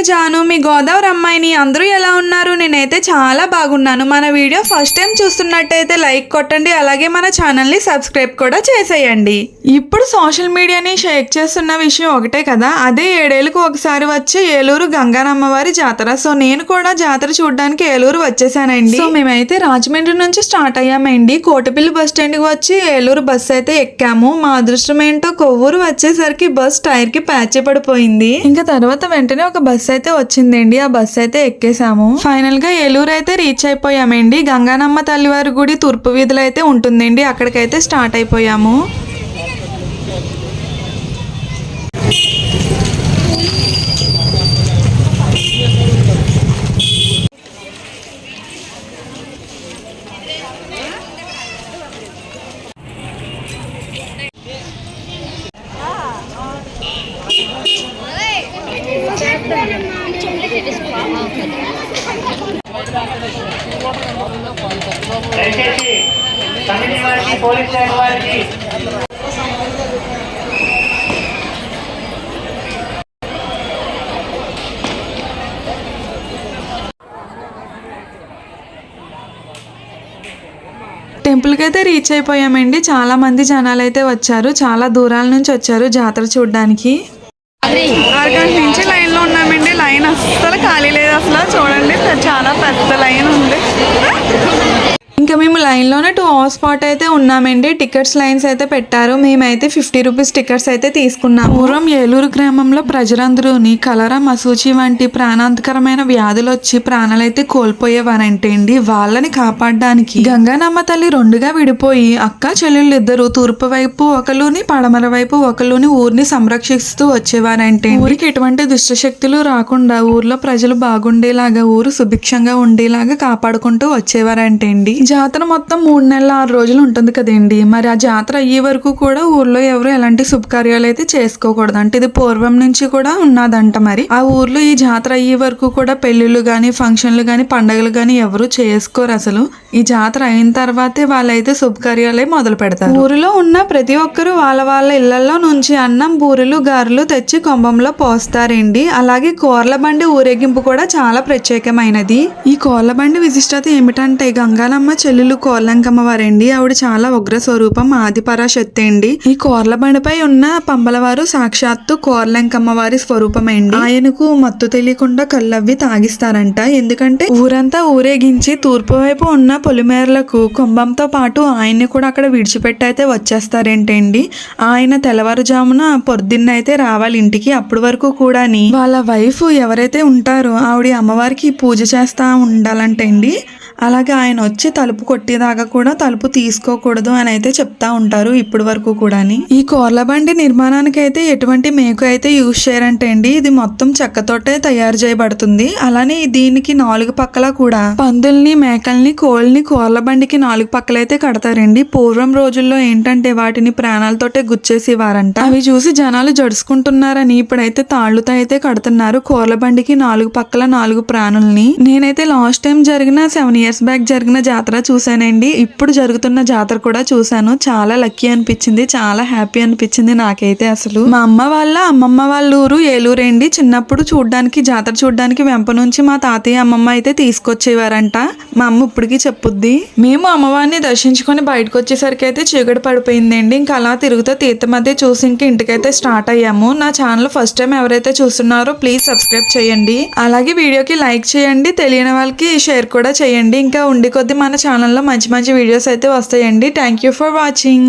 జాను, మీ గోదావరి అమ్మాయిని. అందరూ ఎలా ఉన్నారు? నేనైతే చాలా బాగున్నాను. మన వీడియో ఫస్ట్ టైం చూస్తున్నట్టయితే లైక్ కొట్టండి, అలాగే మన ఛానల్ని సబ్స్క్రైబ్ కూడా చేసేయండి. ఇప్పుడు సోషల్ మీడియాని షేక్ చేస్తున్న విషయం ఒకటే కదా, అదే 7 ఏళ్ళకు ఒకసారి వచ్చే ఏలూరు గంగానమ్మవారి జాతర. సో నేను కూడా జాతర చూడడానికి ఏలూరు వచ్చేసానండి. సో మేమైతే రాజమండ్రి నుంచి స్టార్ట్ అయ్యామండి. కోటపల్లి బస్ స్టాండ్కి వచ్చి ఏలూరు బస్ అయితే ఎక్కాము. మా అదృష్టం ఏంటో కొవ్వూరు వచ్చేసరికి బస్ టైర్ కి ప్యాచ్ పడిపోయింది. ఇంకా తర్వాత వెంటనే ఒక బస్ అయితే వచ్చిందండి. ఆ బస్ అయితే ఎక్కేసాము. ఫైనల్ గా ఏలూరు అయితే రీచ్ అయిపోయామండి. గంగానమ్మ తల్లివారి గుడి తూర్పు వీధిలో అయితే ఉంటుందండి. అక్కడికైతే స్టార్ట్ అయిపోయాము. దయచేసి కమిటీ వారికి, పోలీస్ శాఖ వారికి టెంపుల్కి అయితే రీచ్ అయిపోయామండి. చాలా మంది జనాలు అయితే వచ్చారు. చాలా దూరాల నుంచి వచ్చారు జాతర చూడడానికి. 6 గంటల నుంచి లైన్ లో ఉన్నామండి. లైన్ అస్సలు ఖాళీ లేదు. అసలు చూడండి, చాలా పెద్ద లైన్ ఉంది. ఇంకా మేము లైన్లోనే 2 అవర్స్ పాటు అయితే ఉన్నామండి. టికెట్స్ లైన్స్ అయితే పెట్టారు. మేమైతే 50 రూపీస్ టికెట్స్ అయితే తీసుకున్నాము. పూర్వం ఏలూరు గ్రామంలో ప్రజలందరూని కలరా, మసూచి వంటి ప్రాణాంతకరమైన వ్యాధులు వచ్చి ప్రాణాలైతే కోల్పోయేవారంటే అండి. వాళ్ళని కాపాడడానికి గంగానమ్మ తల్లి 2గా విడిపోయి అక్క చెల్లెళ్ళు ఇద్దరు తూర్పు వైపు ఒకలుని, పడమర వైపు ఒకలుని ఊరిని సంరక్షిస్తూ వచ్చేవారంటే ఊరికి ఎటువంటి దుష్టశక్తులు రాకుండా ఊర్లో ప్రజలు బాగుండేలాగా, ఊరు సుభిక్షంగా ఉండేలాగా కాపాడుకుంటూ వచ్చేవారంటే అండి. జాతర మొత్తం 3 నెలల 6 రోజులు ఉంటుంది కదండి. మరి ఆ జాతర అయ్యే వరకు కూడా ఊర్లో ఎవరు ఎలాంటి శుభకార్యాలు అయితే చేసుకోకూడదు అంటే ఇది పూర్వం నుంచి కూడా ఉన్నదంట. మరి ఆ ఊర్లో ఈ జాతర అయ్యే వరకు కూడా పెళ్లిళ్ళు గాని, ఫంక్షన్లు గాని, పండుగలు గాని ఎవరు చేసుకోరు. అసలు ఈ జాతర అయిన తర్వాతే వాళ్ళైతే శుభకార్యాలే మొదలు పెడతారు. ఊరిలో ఉన్న ప్రతి ఒక్కరు వాళ్ళ వాళ్ళ ఇళ్లలో నుంచి అన్నం, బూరెలు, గారెలు తెచ్చి కుంభంలో పోస్తారండి. అలాగే కోర్ల బండి ఊరేగింపు కూడా చాలా ప్రత్యేకమైనది. ఈ కోర్ల బండి విశిష్టత ఏమిటంటే గంగానమ్మ చెల్లెలు కోర్లంకమ్మ వారండి. ఆవిడ చాలా ఉగ్ర స్వరూపం, ఆదిపరాశక్తి అండి. ఈ కోర్ల బండిపై ఉన్న పంబలవారు సాక్షాత్తు కోర్లంకమ్మ వారి స్వరూపం అండి. ఆయనకు మత్తు తెలియకుండా కళ్ళవ్వి తాగిస్తారంట. ఎందుకంటే ఊరంతా ఊరేగించి తూర్పు వైపు ఉన్న పొలిమేరలకు కుంభంతో పాటు ఆయన్ని కూడా అక్కడ విడిచిపెట్టి అయితే వచ్చేస్తారేంటండి. ఆయన తెల్లవారుజామున పొద్దున్న అయితే రావాలి ఇంటికి. అప్పటి వరకు కూడా వాళ్ళ వైఫ్ ఎవరైతే ఉంటారో ఆవిడ అమ్మవారికి పూజ చేస్తా ఉండాలంటండి. అలాగే ఆయన వచ్చి తలుపు కొట్టేదాకా కూడా తలుపు తీసుకోకూడదు అని అయితే చెప్తా ఉంటారు ఇప్పటి వరకు కూడా. ఈ కోర్ల బండి నిర్మాణానికి అయితే ఎటువంటి మేకు అయితే యూజ్ చేయరంటే అండి. ఇది మొత్తం చెక్కతోటే తయారు చేయబడుతుంది. అలానే దీనికి 4 పక్కల కూడా పందుల్ని, మేకల్ని, కోళ్ళని కోర్ల బండికి 4 పక్కల అయితే కడతారండి. పూర్వం రోజుల్లో ఏంటంటే వాటిని ప్రాణాలతోటే గుచ్చేసేవారంట. అవి చూసి జనాలు జడుచుకుంటున్నారని ఇప్పుడైతే తాళ్లతో అయితే కడుతున్నారు కోర్ల బండికి 4 పక్కల 4 ప్రాణుల్ని. నేనైతే లాస్ట్ టైం జరిగిన 7 years బ్యాక్ జరిగిన జాతర చూసానండి. ఇప్పుడు జరుగుతున్న జాతర కూడా చూసాను. చాలా లక్కీ అనిపించింది, చాలా హ్యాపీ అనిపించింది నాకైతే. అసలు మా అమ్మమ్మ వాళ్ళ ఊరు ఏలూరండి. చిన్నప్పుడు చూడడానికి జాతర చూడడానికి వెంప నుంచి మా తాతయ్య అమ్మమ్మ అయితే తీసుకొచ్చేవారంట. మా అమ్మ ఇప్పటికీ చెప్పుద్ది. మేము అమ్మవారిని దర్శించుకొని బయటకు వచ్చేసరికి అయితే చీకటి పడిపోయిందండి. ఇంకా అలా తిరుగుతూ తీర్థం అయితే చూసి ఇంక ఇంటికైతే స్టార్ట్ అయ్యాము. నా ఛానల్ ఫస్ట్ టైం ఎవరైతే చూస్తున్నారో ప్లీజ్ సబ్స్క్రైబ్ చేయండి. అలాగే వీడియోకి లైక్ చేయండి, తెలియని వాళ్ళకి షేర్ కూడా చేయండి. ఇంకా ఉండి కొద్ది మన ఛానల్లో మంచి మంచి వీడియోస్ అయితే వస్తాయండి. Thank you for watching.